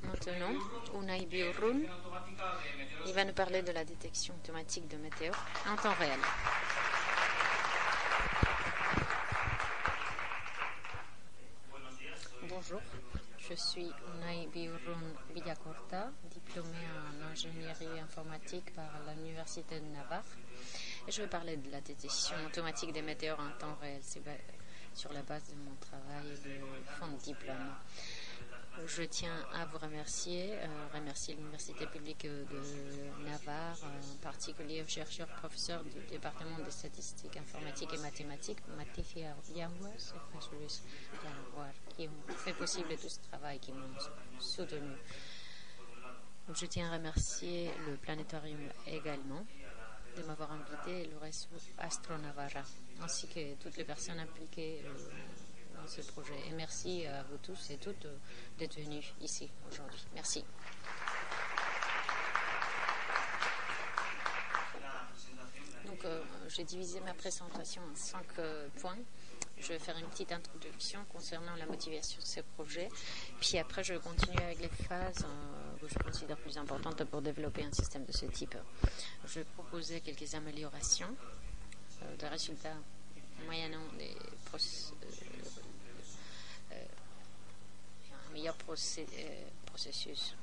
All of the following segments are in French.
Maintenant, Unai Biurrun, il va nous parler de la détection automatique de météos en temps réel. Bonjour, je suis Unai Biurrun Villacorta, diplômée en ingénierie informatique par l'Université de Navarre. Et je vais parler de la détection automatique des météores en temps réel. C'est sur la base de mon travail de fin de diplôme. Je tiens à vous remercier l'Université publique de Navarre, en particulier aux chercheurs professeurs du département de statistiques informatiques et mathématiques, qui ont fait possible tout ce travail, qui m'ont soutenu. Je tiens à remercier le planétarium également de m'avoir invité et le réseau Astro Navarra, ainsi que toutes les personnes impliquées dans ce projet. Et merci à vous tous et toutes d'être venus ici aujourd'hui. Merci. Donc, j'ai divisé ma présentation en 5 points. Je vais faire une petite introduction concernant la motivation de ce projet. Puis après, je vais continuer avec les phases que je considère plus importantes pour développer un système de ce type. Je vais proposer quelques améliorations des résultats moyennant un meilleur processus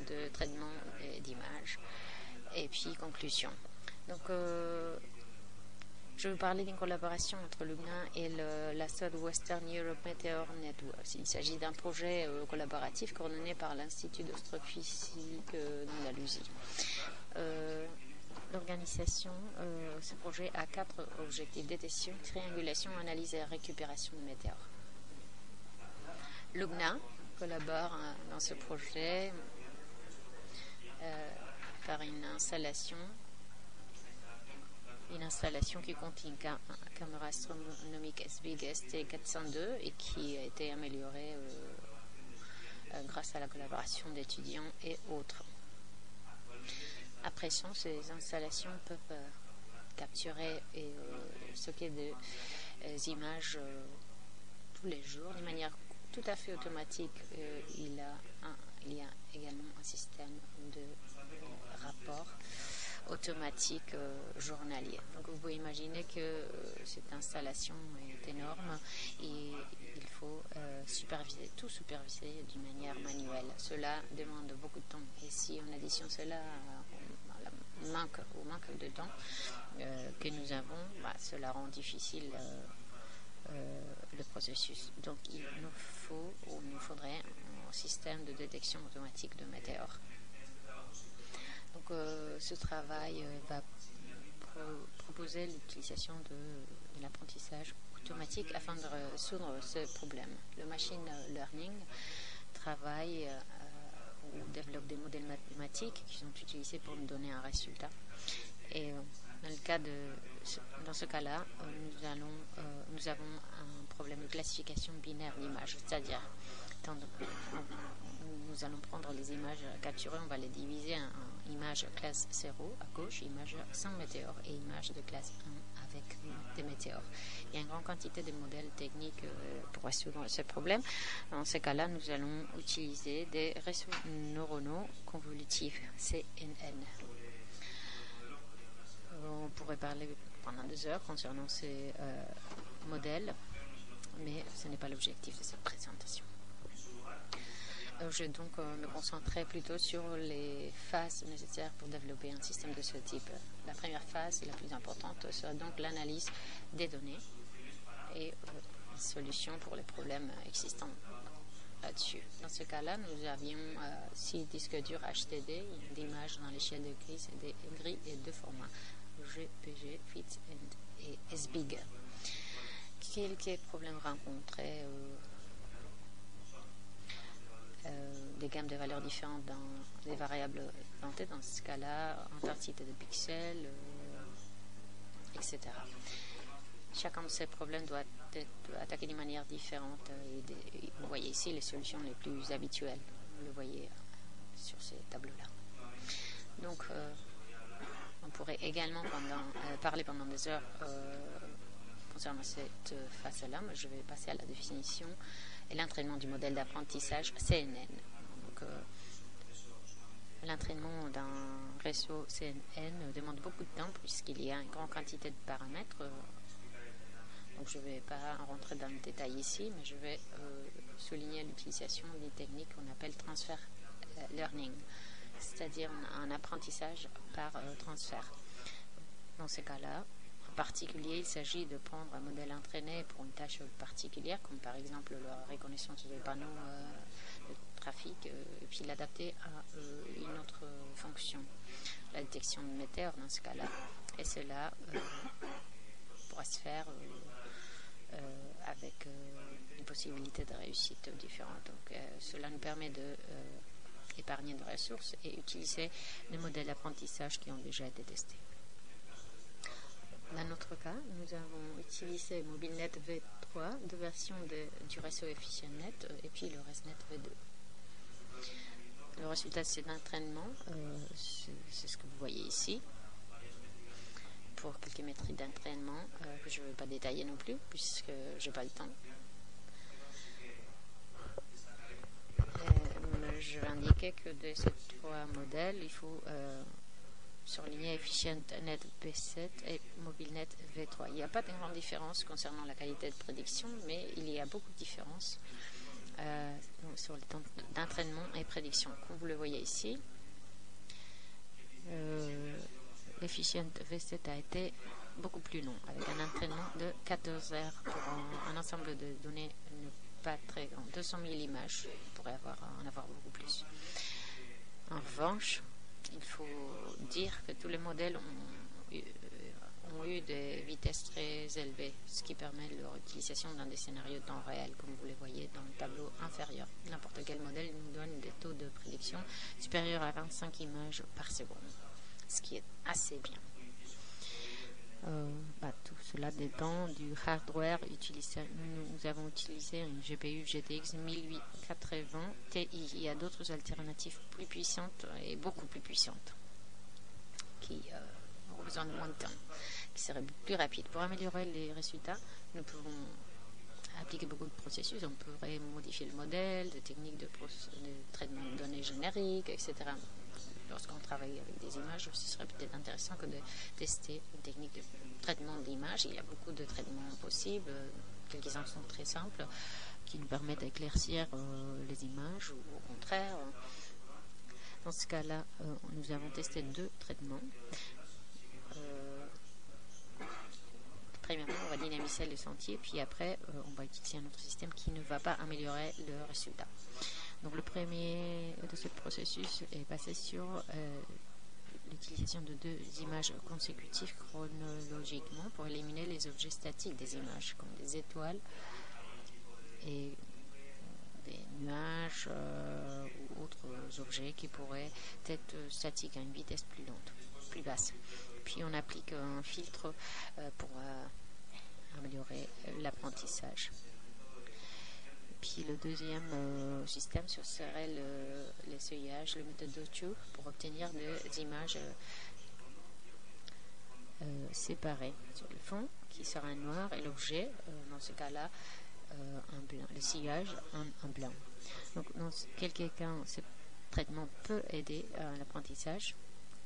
de traitement d'images. Et puis, conclusion. Donc, je vais vous parler d'une collaboration entre l'UGNA et la Southwestern Europe Meteor Networks. Il s'agit d'un projet collaboratif coordonné par l'Institut d'astrophysique d'Andalousie. L'organisation, ce projet a 4 objectifs: détection, triangulation, analyse et récupération de météores. L'UGNA collabore dans ce projet par une installation qui contient une caméra astronomique SBIG ST402 et qui a été améliorée grâce à la collaboration d'étudiants et autres. À présent, ces installations peuvent capturer et stocker des images tous les jours de manière tout à fait automatique. Il y a également un système de rapport automatique journalier. Donc vous pouvez imaginer que cette installation est énorme et il faut tout superviser d'une manière manuelle. Cela demande beaucoup de temps et si on additionne cela au manque de temps que nous avons, cela rend difficile le processus. Donc il nous faudrait un système de détection automatique de météores. Donc ce travail va proposer l'utilisation de l'apprentissage automatique afin de résoudre ce problème. Le machine learning travaille ou développe des modèles mathématiques qui sont utilisés pour nous donner un résultat. Et dans ce cas-là, nous avons un problème de classification binaire d'images, c'est-à-dire nous allons prendre les images capturées, on va les diviser en images classe 0 à gauche, images sans météores et images de classe 1 avec des météores. Il y a une grande quantité de modèles techniques pour résoudre ce problème. Dans ce cas-là, nous allons utiliser des réseaux neuronaux convolutifs, CNN. On pourrait parler pendant 2 heures concernant ces modèles, mais ce n'est pas l'objectif de cette présentation. Je vais donc me concentrer plutôt sur les phases nécessaires pour développer un système de ce type. La première phase, la plus importante, sera donc l'analyse des données et les solutions pour les problèmes existants là-dessus. Dans ce cas-là, nous avions 6 disques durs HDD d'images dans l'échelle de gris et de formats GPG, FIT et SBIG. Quelques problèmes rencontrés, des gammes de valeurs différentes dans des variables plantées, dans ce cas-là, intensité de pixels, etc. Chacun de ces problèmes doit être attaqué d'une manière différente. Et vous voyez ici les solutions les plus habituelles. Vous le voyez sur ces tableaux-là. Donc, on pourrait également parler pendant des heures concernant cette phase-là, mais je vais passer à la définition et l'entraînement du modèle d'apprentissage CNN. Donc, l'entraînement d'un réseau CNN demande beaucoup de temps puisqu'il y a une grande quantité de paramètres. Donc je ne vais pas rentrer dans le détail ici, mais je vais souligner l'utilisation d'une technique qu'on appelle transfer learning, c'est-à-dire un apprentissage par transfert. Dans ce cas-là, en particulier, il s'agit de prendre un modèle entraîné pour une tâche particulière, comme par exemple la reconnaissance des panneaux de trafic, et puis l'adapter à une autre fonction, la détection de météores dans ce cas-là. Et cela pourra se faire avec une possibilité de réussite différente. Donc, cela nous permet de épargner de ressources et utiliser des modèles d'apprentissage qui ont déjà été testés. Dans notre cas, nous avons utilisé MobileNet V3, deux versions du réseau EfficientNet et puis le ResNet V2. Le résultat de cet entraînement, c'est ce que vous voyez ici. Pour quelques métriques d'entraînement que je ne vais pas détailler non plus puisque je n'ai pas le temps. Je vais indiquer que de ces trois modèles, il faut surligner EfficientNet V7 et MobileNet V3. Il n'y a pas de grande différence concernant la qualité de prédiction, mais il y a beaucoup de différences sur les temps d'entraînement et prédiction. Comme vous le voyez ici, l'Efficient V7 a été beaucoup plus long, avec un entraînement de 14 heures pour un ensemble de données pas très grand, 200 000 images, on pourrait en avoir beaucoup plus. En revanche, il faut dire que tous les modèles ont eu des vitesses très élevées, ce qui permet leur utilisation dans des scénarios de temps réel, comme vous les voyez dans le tableau inférieur. N'importe quel modèle nous donne des taux de prédiction supérieurs à 25 images par seconde, ce qui est assez bien. Tout cela dépend du hardware utilisé. Nous avons utilisé une GPU GTX 1880 Ti. Il y a d'autres alternatives plus puissantes et beaucoup plus puissantes qui ont besoin de moins de temps, qui seraient plus rapides. Pour améliorer les résultats, nous pouvons appliquer beaucoup de processus. On pourrait modifier le modèle, des techniques de traitement de données génériques, etc. Lorsqu'on travaille avec des images, ce serait peut-être intéressant que de tester une technique de traitement d'images. Il y a beaucoup de traitements possibles, quelques-uns sont très simples, qui nous permettent d'éclaircir les images, ou au contraire. Dans ce cas-là, nous avons testé deux traitements. Premièrement, on va dynamiser le sentier, puis après, on va utiliser un autre système qui ne va pas améliorer le résultat. Donc le premier de ce processus est basé sur l'utilisation de deux images consécutives chronologiquement pour éliminer les objets statiques des images, comme des étoiles et des nuages ou autres objets qui pourraient être statiques à une vitesse plus lente, plus basse. Puis on applique un filtre pour améliorer l'apprentissage. Puis le deuxième système, ce serait l'essayage, le méthode d'Otu, pour obtenir des images séparées sur le fond, qui sera noir, et l'objet, dans ce cas-là, un blanc. Le sillage, un blanc. Donc, dans quelques cas, ce traitement peut aider à l'apprentissage,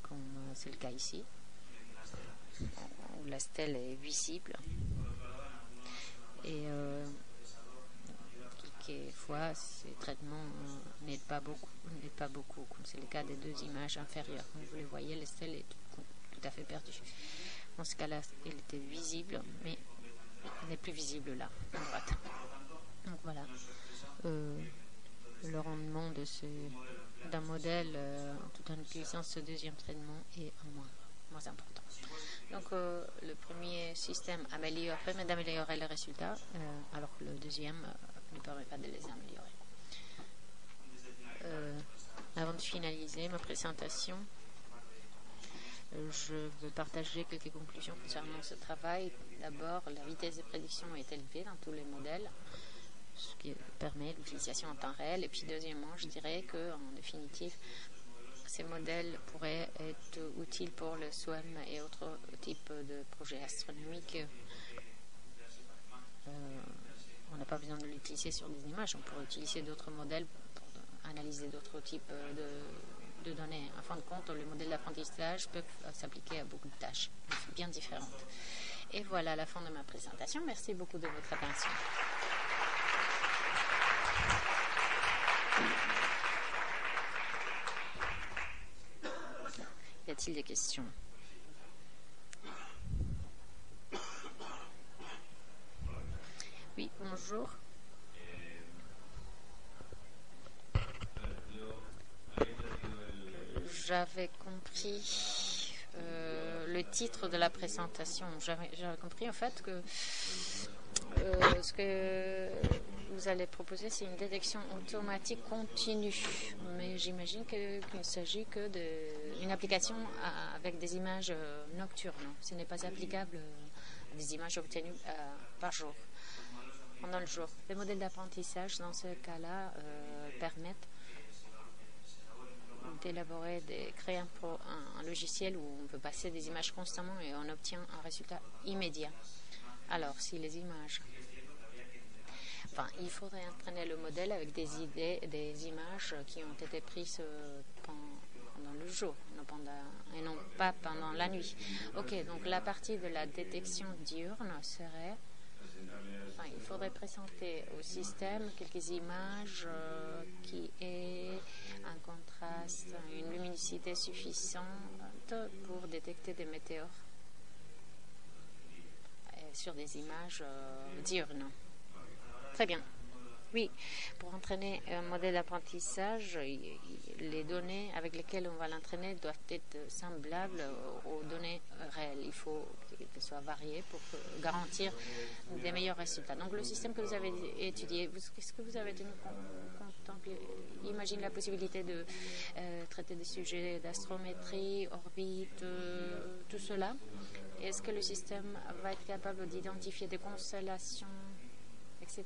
comme c'est le cas ici, où la stèle est visible. Et quelquefois, ces traitements n'aident pas beaucoup, comme c'est le cas des deux images inférieures. Comme vous le voyez, la stèle est tout à fait perdue. Dans ce cas-là, elle était visible, mais elle n'est plus visible là, à droite. Donc voilà, le rendement d'un modèle tout en utilisant ce deuxième traitement est moins important. Donc le premier système permet d'améliorer les résultats, alors que le deuxième ne permet pas de les améliorer. Avant de finaliser ma présentation, je veux partager quelques conclusions concernant ce travail. D'abord, la vitesse de prédiction est élevée dans tous les modèles, ce qui permet l'utilisation en temps réel. Et puis deuxièmement, je dirais qu'en définitive, ces modèles pourraient être utiles pour le SWAM et autres types de projets astronomiques on n'a pas besoin de l'utiliser sur des images, on pourrait utiliser d'autres modèles pour analyser d'autres types de données. En fin de compte, le modèle d'apprentissage peut s'appliquer à beaucoup de tâches bien différentes. Et voilà la fin de ma présentation. Merci beaucoup de votre attention. Y a-t-il des questions? Oui, bonjour. J'avais compris le titre de la présentation. J'avais compris en fait que ce que vous allez proposer, c'est une détection automatique continue. Mais j'imagine qu'il ne s'agit que d'une application avec des images nocturnes. Ce n'est pas applicable à des images obtenues par jour, pendant le jour. Les modèles d'apprentissage, dans ce cas-là, permettent d'élaborer, de créer un logiciel où on peut passer des images constamment et on obtient un résultat immédiat. Alors, si les images... il faudrait entraîner le modèle avec des images qui ont été prises pendant le jour, et non pas pendant la nuit. Ok, donc la partie de la détection diurne serait... il faudrait présenter au système quelques images qui aient un contraste, une luminosité suffisante pour détecter des météores sur des images diurnes. Très bien. Oui, pour entraîner un modèle d'apprentissage, les données avec lesquelles on va l'entraîner doivent être semblables aux données réelles. Il faut qu'elles soient variées pour garantir des meilleurs résultats. Donc le système que vous avez étudié, qu'est-ce que vous avez tenu compte? Imagine la possibilité de traiter des sujets d'astrométrie, orbite, tout cela. Est-ce que le système va être capable d'identifier des constellations, etc.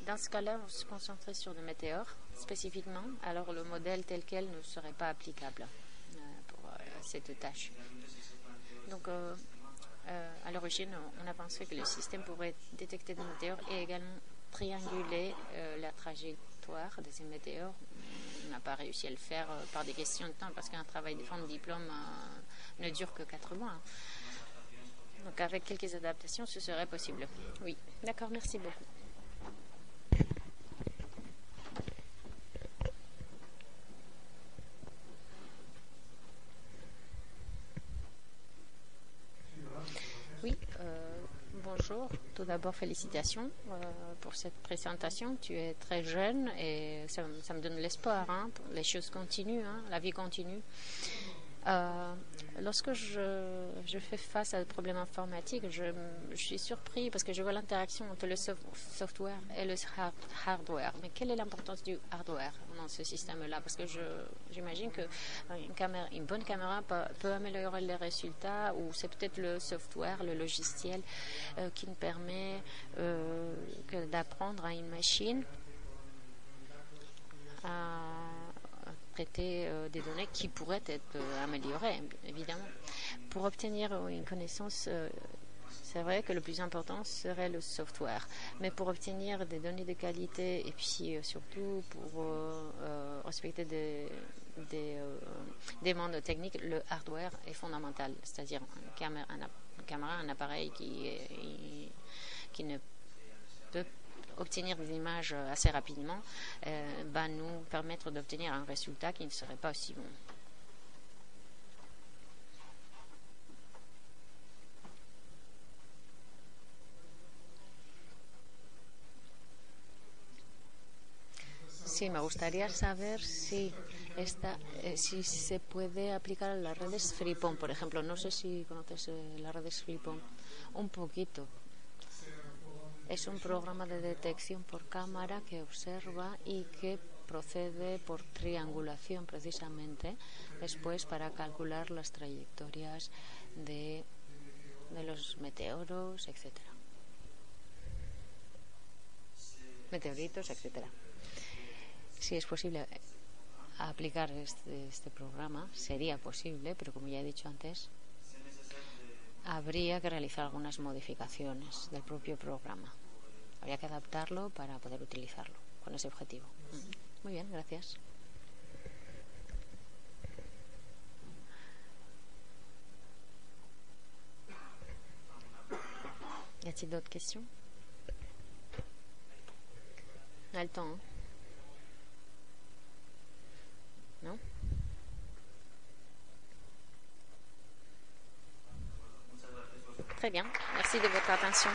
Dans ce cas-là, on se concentrait sur des météores spécifiquement, alors le modèle tel quel ne serait pas applicable pour cette tâche. Donc, à l'origine, on a pensé que le système pourrait détecter des météores et également trianguler la trajectoire de ces météores. On n'a pas réussi à le faire par des questions de temps parce qu'un travail de fin de diplôme ne dure que 4 mois. Donc, avec quelques adaptations, ce serait possible. Oui, d'accord, merci beaucoup. Oui, bonjour. Tout d'abord, félicitations pour cette présentation. Tu es très jeune et ça me donne l'espoir. Les choses continuent, la vie continue. Lorsque je fais face à des problèmes informatiques, je suis surpris parce que je vois l'interaction entre le software et le hardware. Mais quelle est l'importance du hardware dans ce système-là? Parce que j'imagine qu'une bonne caméra peut améliorer les résultats, ou c'est peut-être le software, le logiciel qui nous permet que d'apprendre à une machine à traiter des données qui pourraient être améliorées, évidemment. Pour obtenir une connaissance, c'est vrai que le plus important serait le software. Mais pour obtenir des données de qualité et puis surtout pour respecter des demandes techniques, le hardware est fondamental. C'est-à-dire une caméra, un appareil qui ne peut obtenir des images assez rapidement va nous permettre d'obtenir un résultat qui ne serait pas aussi bon. Sí, me gustaría saber si se puede aplicar a las redes Freepom, por ejemplo. No sé si conoces las redes Freepom. Un poquito. Es un programa de detección por cámara que observa y que procede por triangulación precisamente después para calcular las trayectorias de los meteoros, etcétera. Meteoritos, etcétera. Si es posible aplicar este programa, sería posible, pero como ya he dicho antes, habría que realizar algunas modificaciones del propio programa. Habría que adaptarlo para poder utilizarlo con ese objetivo. Muy bien, gracias. Y a-t-il d'autres questions? On a le temps, hein? Non? Très bien, merci de votre attention.